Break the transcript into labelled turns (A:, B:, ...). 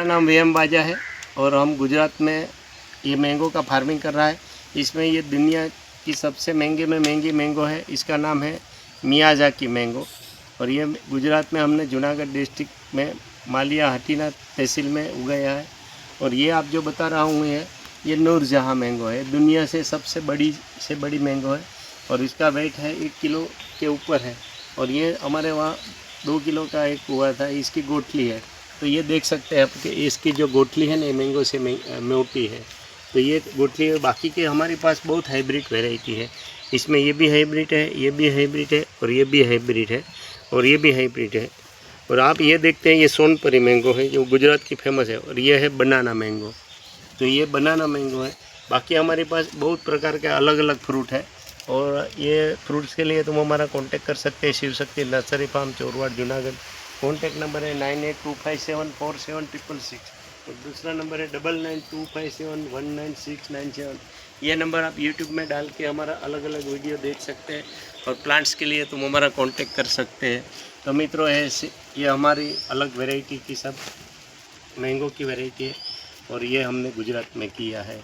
A: मेरा नाम वीएम बाजा है और हम गुजरात में ये मैंगो का फार्मिंग कर रहा है। इसमें ये दुनिया की सबसे महंगे में महंगी मैंगो है। इसका नाम है मियाजाकी मैंगो और ये गुजरात में हमने जूनागढ़ डिस्ट्रिक्ट में मालिया हटीना तहसील में उगाया है। और ये आप जो बता रहा हूँ ये नूरजहाँ मैंगो है। दुनिया से सबसे बड़ी मैंगो है और इसका वेट है 1 किलो के ऊपर है। और ये हमारे वहाँ 2 किलो का एक हुआ था। इसकी गोटली है, तो ये देख सकते हैं आपके इसकी जो गोटली है ना मैंगो से मोटी है। तो ये गोटली है। बाकी के हमारे पास बहुत हाइब्रिड वैरायटी है। इसमें ये भी हाइब्रिड है, ये भी हाइब्रिड है और ये भी हाइब्रिड है और ये भी हाइब्रिड है। और आप ये देखते हैं ये सोनपरी मैंगो है जो गुजरात की फेमस है। और ये है बनाना मैंगो, तो ये बनाना मैंगो है। बाकी हमारे पास बहुत प्रकार के अलग अलग फ्रूट है और ये फ्रूट्स के लिए तुम हमारा कांटेक्ट कर सकते हैं। Shiv Shakti nursery farm, Chorwad, Junagadh. Contact number है 9825747666 और दूसरा नंबर है 9925719697। ये नंबर आप यूट्यूब में डाल के हमारा अलग अलग वीडियो देख सकते हैं और प्लांट्स के लिए तुम हमारा कांटेक्ट कर सकते हैं। तो मित्रों ये हमारी अलग वैरायटी की सब मैंगो की वैरायटी है और ये हमने गुजरात में किया है।